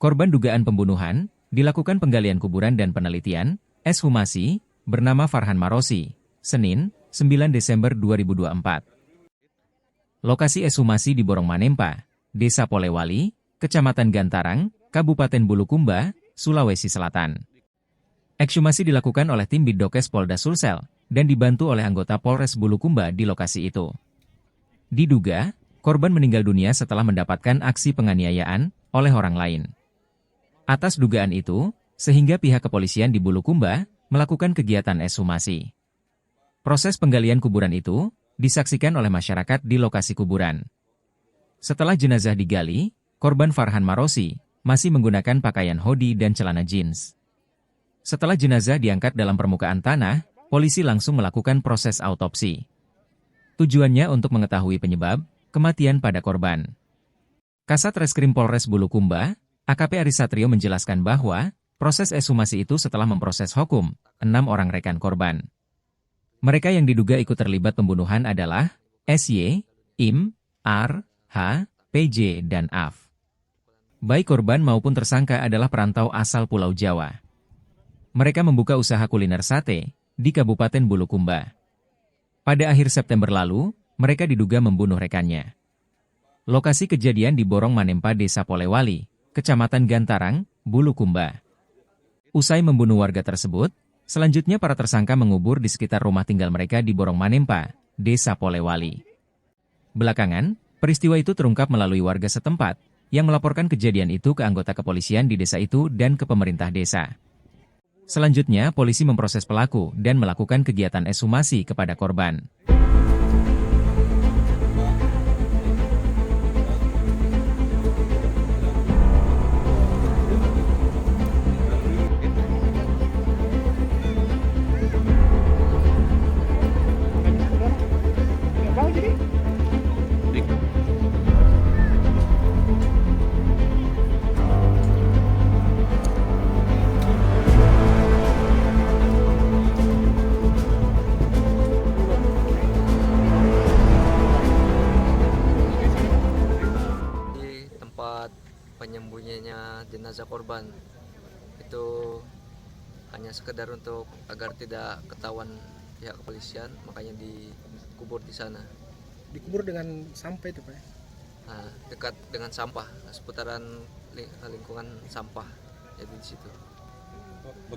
Korban dugaan pembunuhan, dilakukan penggalian kuburan dan penelitian, ekshumasi, bernama Farhan Marosi, Senin, 9 Desember 2024. Lokasi ekshumasi di Borong Manempa, Desa Polewali, Kecamatan Gantarang, Kabupaten Bulukumba, Sulawesi Selatan. Ekshumasi dilakukan oleh tim Biddokes Polda Sulsel, dan dibantu oleh anggota Polres Bulukumba di lokasi itu. Diduga, korban meninggal dunia setelah mendapatkan aksi penganiayaan oleh orang lain. Atas dugaan itu, sehingga pihak kepolisian di Bulukumba melakukan kegiatan ekshumasi. Proses penggalian kuburan itu disaksikan oleh masyarakat di lokasi kuburan. Setelah jenazah digali, korban Farhan Marosi masih menggunakan pakaian hoodie dan celana jeans. Setelah jenazah diangkat dalam permukaan tanah, polisi langsung melakukan proses autopsi. Tujuannya untuk mengetahui penyebab kematian pada korban. Kasat Reskrim Polres Bulukumba, AKP Arisatrio menjelaskan bahwa proses ekshumasi itu setelah memproses hukum 6 orang rekan korban. Mereka yang diduga ikut terlibat pembunuhan adalah SY, IM, R, H, PJ, dan AF. Baik korban maupun tersangka adalah perantau asal Pulau Jawa. Mereka membuka usaha kuliner sate di Kabupaten Bulukumba. Pada akhir September lalu, mereka diduga membunuh rekannya. Lokasi kejadian di Borong Manempa, Desa Polewali, Kecamatan Gantarang, Bulukumba. Usai membunuh warga tersebut, selanjutnya para tersangka mengubur di sekitar rumah tinggal mereka di Borong Manempa, Desa Polewali. Belakangan, peristiwa itu terungkap melalui warga setempat, yang melaporkan kejadian itu ke anggota kepolisian di desa itu dan ke pemerintah desa. Selanjutnya, polisi memproses pelaku dan melakukan kegiatan ekshumasi kepada korban. Penyembunyiannya jenazah korban itu hanya sekedar untuk agar tidak ketahuan pihak kepolisian, makanya dikubur di sana. Dikubur dengan sampah itu, Pak? Nah, dekat dengan sampah, seputaran lingkungan sampah, jadi di situ.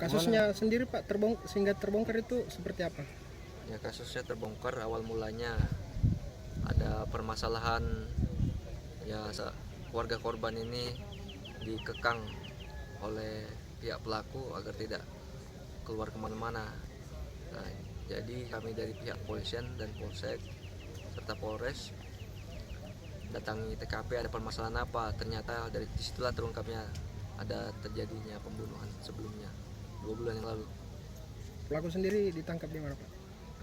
Kasusnya sendiri, Pak, sehingga terbongkar itu seperti apa? Ya, kasusnya terbongkar awal mulanya ada permasalahan, ya warga korban ini dikekang oleh pihak pelaku agar tidak keluar kemana-mana. Nah, jadi kami dari pihak polisian dan polsek serta polres datangi TKP, ada permasalahan apa. Ternyata dari disitulah terungkapnya ada terjadinya pembunuhan sebelumnya 2 bulan yang lalu. Pelaku sendiri ditangkap di mana, Pak?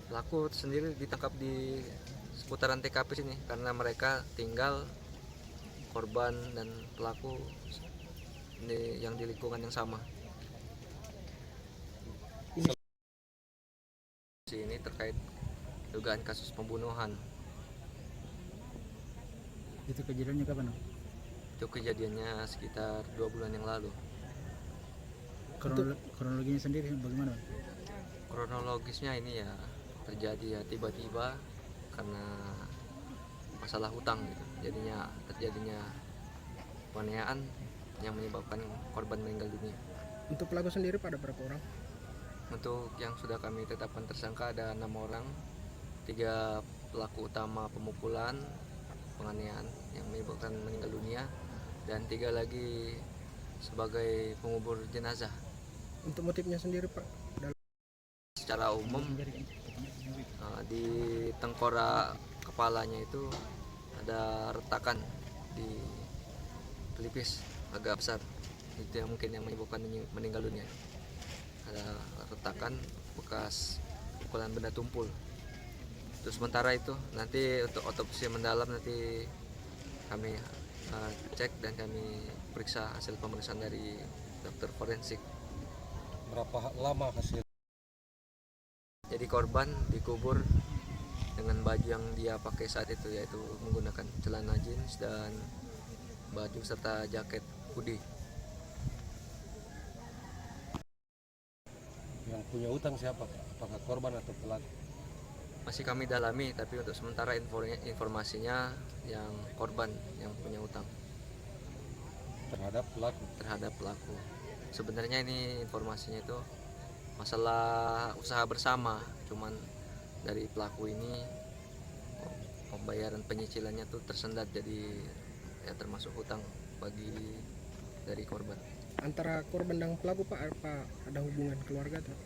Pelaku sendiri ditangkap di seputaran TKP sini karena mereka tinggal, korban dan pelaku yang di lingkungan yang sama. Ini terkait dugaan kasus pembunuhan. Itu kejadiannya kapan? Itu kejadiannya sekitar 2 bulan yang lalu. Kronologinya sendiri bagaimana? Kronologisnya ini ya terjadi ya tiba-tiba karena masalah hutang gitu. Jadinya terjadinya penganiayaan yang menyebabkan korban meninggal dunia. Untuk pelaku sendiri pada berapa orang? Untuk yang sudah kami tetapkan tersangka ada 6 orang, 3 pelaku utama pemukulan, penganiayaan yang menyebabkan meninggal dunia, dan 3 lagi sebagai pengubur jenazah. Untuk motifnya sendiri, Pak? Secara umum di tengkorak kepalanya itu ada retakan di pelipis agak besar, itu yang mungkin yang menyebabkan meninggal dunia. Ada retakan bekas pukulan benda tumpul. Terus sementara itu nanti untuk otopsi mendalam nanti kami cek dan kami periksa hasil pemeriksaan dari dokter forensik. Berapa lama hasil? Jadi korban dikubur dengan baju yang dia pakai saat itu, yaitu menggunakan celana jeans dan baju serta jaket hoodie. punya utang siapa? Apakah korban atau pelaku? Masih kami dalami, tapi untuk sementara informasinya yang korban yang punya utang Terhadap pelaku. terhadap pelaku. Sebenarnya ini informasinya itu masalah usaha bersama, cuman dari pelaku ini pembayaran penyicilannya tuh tersendat, jadi ya termasuk hutang bagi dari korban. Antara korban dan pelaku Pak, apa ada hubungan keluarga tuh?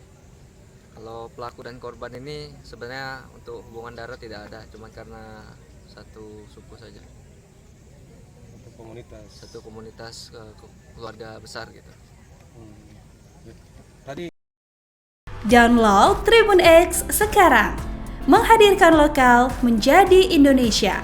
Kalau pelaku dan korban ini sebenarnya untuk hubungan darah tidak ada, cuman karena satu suku saja, Untuk komunitas. satu komunitas keluarga besar gitu. Ya. Tadi Download Tribun X sekarang, menghadirkan lokal menjadi Indonesia.